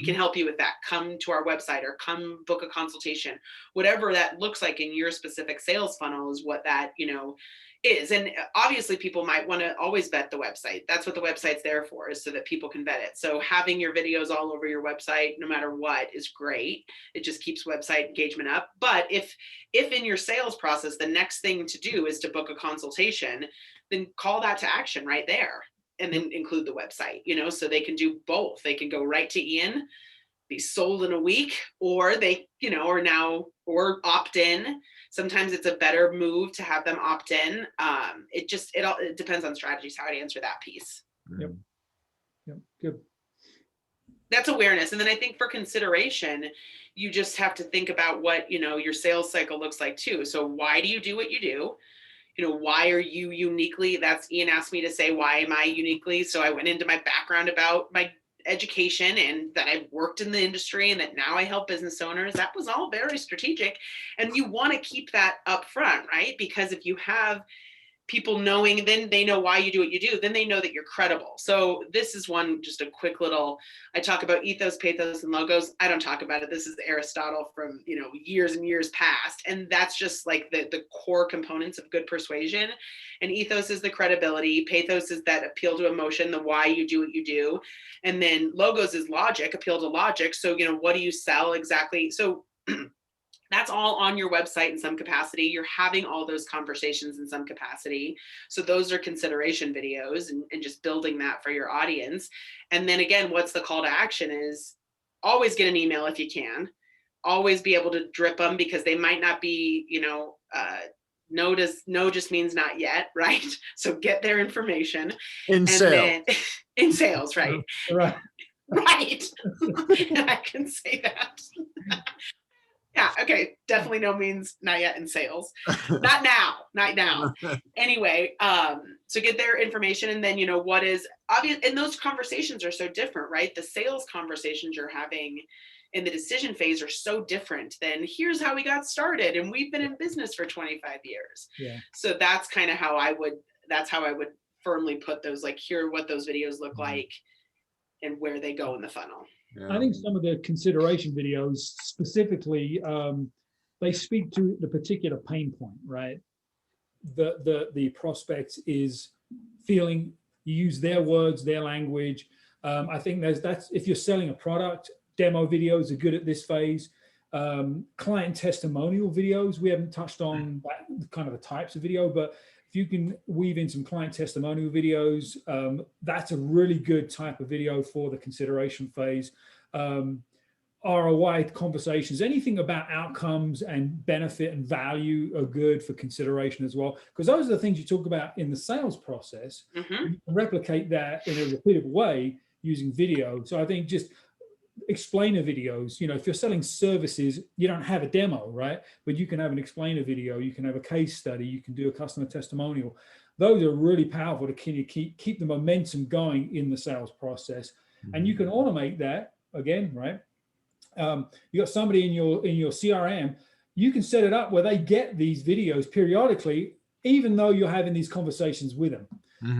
can help you with that. Come to our website, or come book a consultation. Whatever that looks like in your specific sales funnel is what that, you know, is. And obviously people might want to always vet the website. That's what the website's there for, is so that people can vet it. So having your videos all over your website, no matter what, is great. It just keeps website engagement up. But if in your sales process, the next thing to do is to book a consultation, then call that to action right there. And then include the website, you know, so they can do both. They can go right to Ian, be sold in a week, or they, you know, or opt in. Sometimes it's a better move to have them opt in. It depends on strategies, how to answer that piece. Yep. Good. That's awareness. And then I think for consideration, you just have to think about what, you know, your sales cycle looks like too. So why do you do what you do? You know, why are you uniquely? That's Ian asked me to say, why am I uniquely? So I went into my background about my education, and that I've worked in the industry, and that now I help business owners. That was all very strategic. And you want to keep that up front, right? Because if you have people knowing, then they know why you do what you do, then they know that you're credible. So this is one, just a quick little, I talk about ethos, pathos, and logos. I don't talk about it. This is Aristotle from, you know, years and years past. And that's just like the core components of good persuasion. And ethos is the credibility. Pathos is that appeal to emotion, the why you do what you do. And then logos is logic, appeal to logic. So, you know, what do you sell exactly? So that's all on your website in some capacity. You're having all those conversations in some capacity. So those are consideration videos, and just building that for your audience. And then again, what's the call to action is always get an email if you can. Always be able to drip them, because they might not be, you know, no just means not yet, right? So get their information. In sales. In sales, right? Right. Right. I can say that. Yeah, okay, definitely no means not yet in sales. Not now, not now. Anyway, so get their information, and then, what is obvious, and those conversations are so different, right? The sales conversations you're having in the decision phase are so different than here's how we got started and we've been in business for 25 years. Yeah. So that's kind of how I would firmly put those, like, here are what those videos look like and where they go in the funnel. I think some of the consideration videos specifically, they speak to the particular pain point, right? The prospect is feeling, you use their words, their language. I think that's if you're selling a product, demo videos are good at this phase. Client testimonial videos, we haven't touched on that kind of the types of video, but if you can weave in some client testimonial videos, that's a really good type of video for the consideration phase. ROI conversations, anything about outcomes and benefit and value are good for consideration as well, because those are the things you talk about in the sales process. You can replicate that in a repeatable way using video. So I think just explainer videos, if you're selling services, you don't have a demo, right? But you can have an explainer video, you can have a case study, you can do a customer testimonial. Those are really powerful to keep the momentum going in the sales process. And you can automate that again, right? You got somebody in your CRM, you can set it up where they get these videos periodically, even though you're having these conversations with them.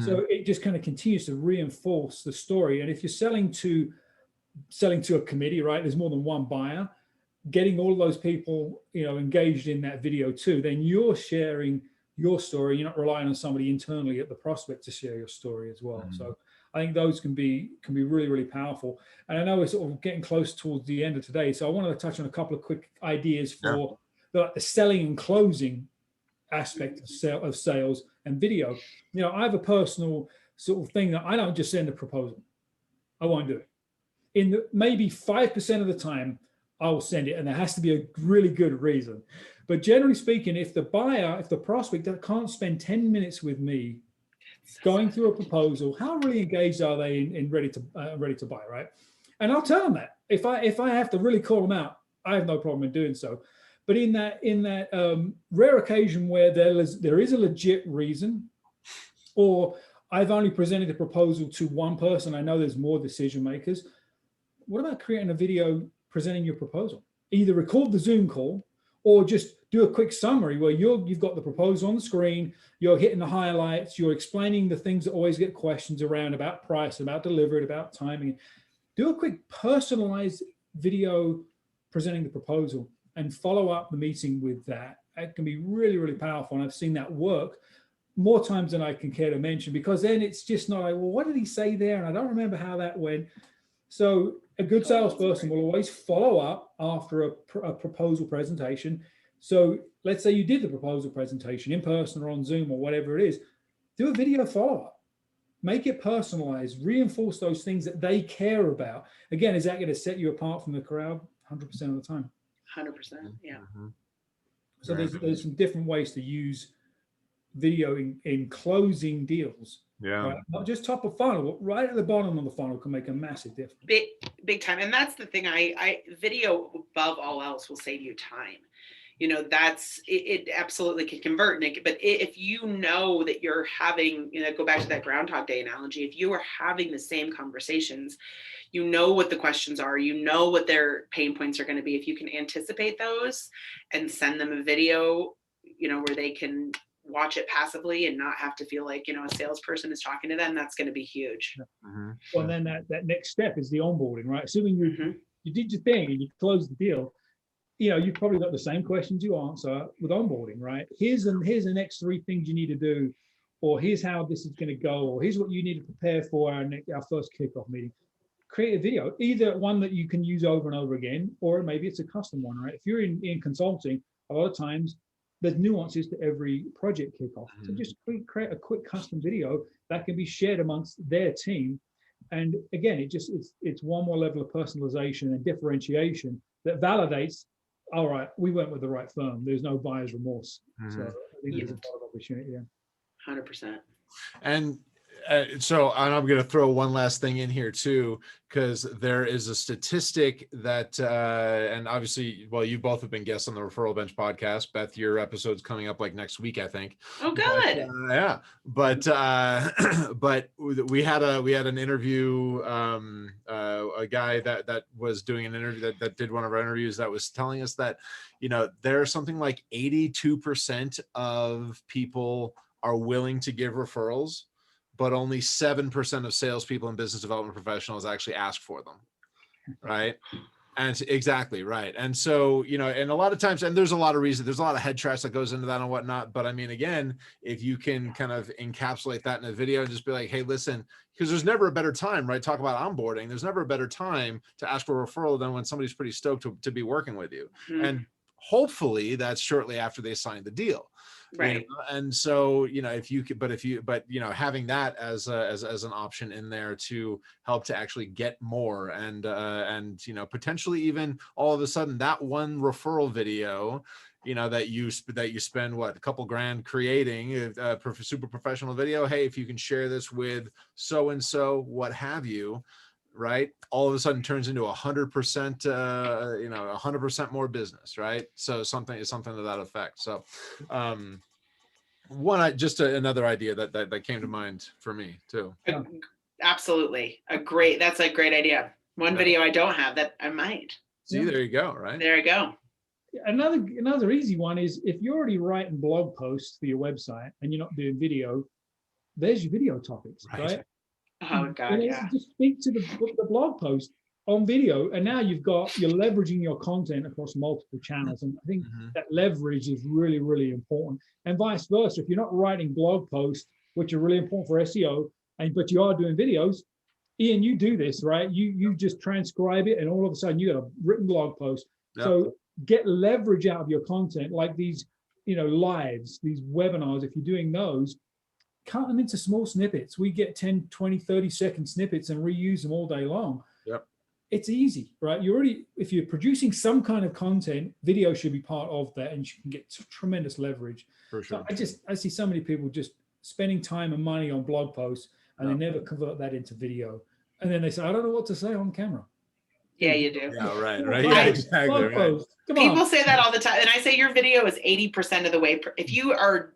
So it just kind of continues to reinforce the story. And if you're selling to a committee, right, there's more than one buyer, getting all of those people, engaged in that video too, then you're sharing your story. You're not relying on somebody internally at the prospect to share your story as well. So I think those can be really, really powerful. And I know we're sort of getting close towards the end of today, so I wanted to touch on a couple of quick ideas for the selling and closing aspect of sales and video. I have a personal sort of thing that I don't just send a proposal. I won't do it. Maybe 5% of the time, I will send it, and there has to be a really good reason. But generally speaking, if the prospect that can't spend 10 minutes with me going through a proposal, how really engaged are they in ready to buy, right? And I'll tell them that. If I have to really call them out, I have no problem in doing so. But in that rare occasion where there is a legit reason, or I've only presented a proposal to one person, I know there's more decision makers, what about creating a video presenting your proposal? Either record the Zoom call or just do a quick summary where you've got the proposal on the screen, you're hitting the highlights, you're explaining the things that always get questions around about price, about delivery, about timing. Do a quick personalized video presenting the proposal and follow up the meeting with that. It can be really, really powerful. And I've seen that work more times than I can care to mention, because then it's just not like, well, what did he say there? And I don't remember how that went. So a good salesperson will always follow up after a proposal presentation. So let's say you did the proposal presentation in person or on Zoom or whatever it is, do a video follow-up, make it personalized, reinforce those things that they care about. Again, is that going to set you apart from the crowd? 100% of the time. 100%, yeah. So there's some different ways to use video in closing deals. Right? Not just top of funnel, but right at the bottom of the funnel can make a massive difference. Big time. And that's the thing. I video above all else will save you time. It absolutely can convert, Nick. But if you know that you're having, go back to that Groundhog Day analogy, if you are having the same conversations, you know what the questions are, you know what their pain points are going to be. If you can anticipate those and send them a video, where they can watch it passively and not have to feel like, a salesperson is talking to them, that's going to be huge. Well, then that next step is the onboarding, right? Assuming you did your thing and you closed the deal, you've probably got the same questions you answer with onboarding, right? Here's the next 3 things you need to do, or here's how this is going to go, or here's what you need to prepare for our first kickoff meeting. Create a video, either one that you can use over and over again, or maybe it's a custom one, right? If you're in consulting, a lot of times there's nuances to every project kickoff. So just create a quick custom video that can be shared amongst their team. And again, it's one more level of personalization and differentiation that validates, all right, we went with the right firm. There's no buyer's remorse. So I think there's a lot of opportunity there. 100%. And So I'm going to throw one last thing in here too, because there is a statistic that, and obviously, well, you both have been guests on the Referral Bench podcast. Beth, your episode's coming up like next week, I think. Oh, good. Yeah, but but we had an interview, a guy that was doing an interview that did one of our interviews that was telling us that, there's something like 82% of people are willing to give referrals, but only 7% of salespeople and business development professionals actually ask for them. Right. And exactly right. And so, and a lot of times, and there's a lot of reasons, there's a lot of head trash that goes into that and whatnot. But I mean, again, if you can kind of encapsulate that in a video and just be like, hey, listen, because there's never a better time, right? Talk about onboarding. There's never a better time to ask for a referral than when somebody's pretty stoked to be working with you. Mm-hmm. And hopefully that's shortly after they sign the deal. Right. And so, if you could, but having that as an option in there to help to actually get more and potentially even all of a sudden that one referral video, that you spend a couple grand creating a super professional video. Hey, if you can share this with so-and-so, what have you, right? All of a sudden turns into 100%, 100% more business, right? So something to that effect. So, another idea that came to mind for me too. Absolutely. That's a great idea. One video I don't have that I might. See, there you go. Right. There you go. Another easy one is if you're already writing blog posts for your website and you're not doing video, there's your video topics, right? Oh God, yeah. Just speak to the blog post on video, and now you're leveraging your content across multiple channels. And I think that leverage is really, really important. And vice versa, if you're not writing blog posts, which are really important for SEO, but you are doing videos, Ian, you do this, right? You just transcribe it, and all of a sudden you got a written blog post. Yep. So get leverage out of your content, like these, lives, these webinars. If you're doing those, cut them into small snippets. We get 10, 20, 30-second snippets and reuse them all day long. Yep. It's easy, right? If you're producing some kind of content, video should be part of that, and you can get tremendous leverage. For sure. So I see so many people just spending time and money on blog posts, and they never convert that into video. And then they say, I don't know what to say on camera. Yeah, you do. Yeah, right. Yeah, exactly. Right. People say that all the time. And I say your video is 80% of the way. If you are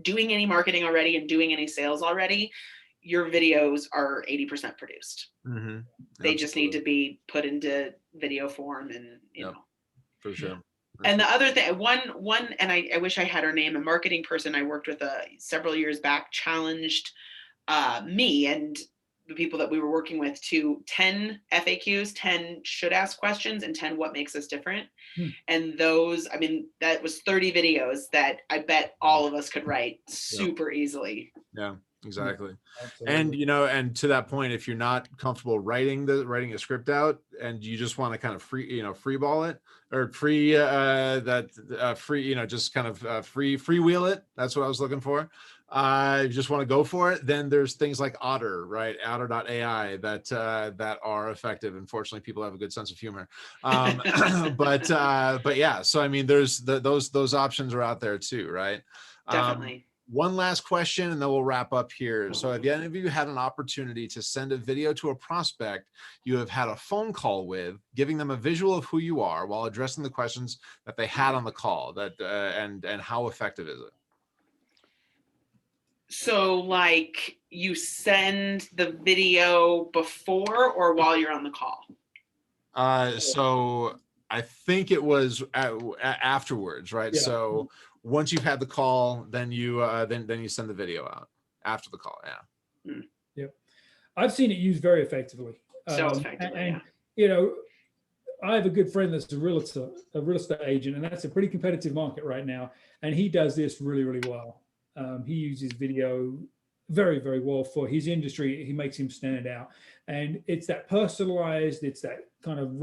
doing any marketing already and doing any sales already, your videos are 80% produced. Mm-hmm. They just need to be put into video form, and you know. For sure. And the other thing, one, and I wish I had her name, a marketing person I worked with several years back challenged me and the people that we were working with to 10 FAQs, 10 should ask questions, and 10 what makes us different. And those, that was 30 videos that I bet all of us could write super easily. Yeah, exactly. Absolutely. And, and to that point, if you're not comfortable writing a script out and you just want to kind of freeball it or just kind of freewheel it. That's what I was looking for. You just want to go for it, then there's things like Otter, right? Otter.ai that are effective. Unfortunately, people have a good sense of humor. But yeah, so there's those options are out there too, right? Definitely. One last question and then we'll wrap up here. So have any of you had an opportunity to send a video to a prospect you have had a phone call with, giving them a visual of who you are while addressing the questions that they had on the call, and how effective is it? So like you send the video before or while you're on the call? So I think it was afterwards, right? Yeah. So once you've had the call, then you send the video out after the call. Yeah. Yep. I've seen it used very effectively. So effectively, I have a good friend that's a real estate agent, and that's a pretty competitive market right now. And he does this really, really well. He uses video very, very well for his industry. He makes him stand out. And it's that personalized, it's that kind of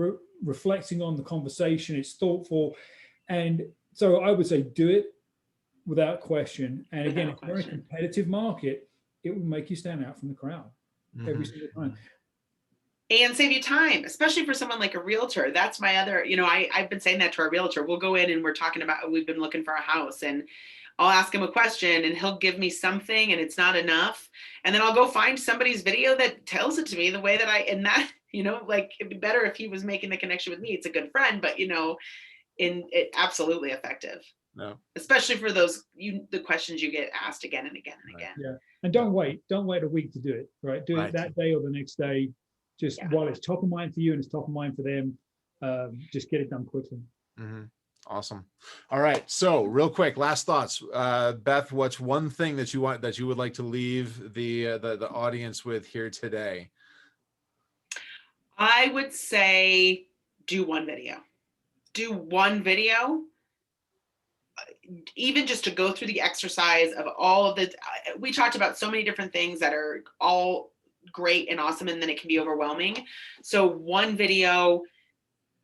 reflecting on the conversation. It's thoughtful. And so I would say do it without question. And again, if you're in a competitive market, it will make you stand out from the crowd every single time. And save you time, especially for someone like a realtor. That's my other, I've been saying that to our realtor. We'll go in and we've been looking for a house, and I'll ask him a question and he'll give me something and it's not enough. And then I'll go find somebody's video that tells it to me the way that and that, like it'd be better if he was making the connection with me. It's a good friend, but it absolutely effective. No. Especially for the questions you get asked again and again and again. Yeah. And don't wait a week to do it, right? Do it that day or the next day, just while it's top of mind for you and it's top of mind for them. Just get it done quickly. Mm-hmm. Awesome. All right. So real quick, last thoughts. Beth, what's one thing that you would like to leave the audience with here today? I would say do one video. Do one video. Even just to go through the exercise of all of we talked about so many different things that are all great and awesome, and then it can be overwhelming. So one video,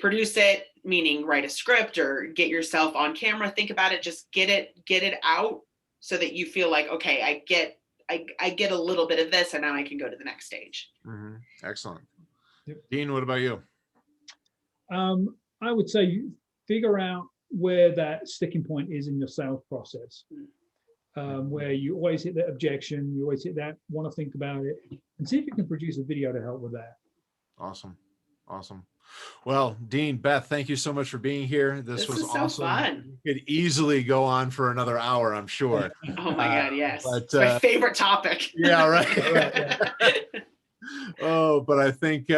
produce it, meaning write a script or get yourself on camera, think about it, just get it out so that you feel like, okay, I get a little bit of this and now I can go to the next stage. Mm-hmm. Excellent. Yep. Dean, what about you? I would say figure out where that sticking point is in your sales process, where you always hit that objection, you always hit that want to think about it, and see if you can produce a video to help with that. Awesome. Well, Dean, Beth, thank you so much for being here. This was awesome. So fun. We could easily go on for another hour, I'm sure. Oh my God, yes. But, it's my favorite topic. Yeah, right. Oh, but I think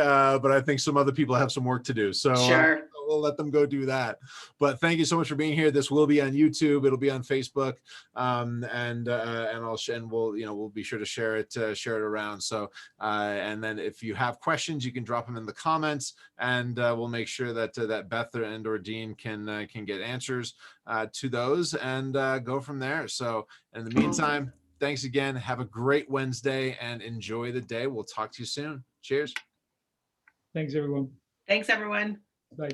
some other people have some work to do. So sure. We'll let them go do that. But thank you so much for being here. This will be on YouTube. It'll be on Facebook, we'll be sure to share it around. So and then if you have questions, you can drop them in the comments, and we'll make sure that Beth and or Dean can get answers to those and go from there. So in the meantime, thanks again. Have a great Wednesday and enjoy the day. We'll talk to you soon. Cheers. Thanks, everyone. Thanks, everyone. Bye.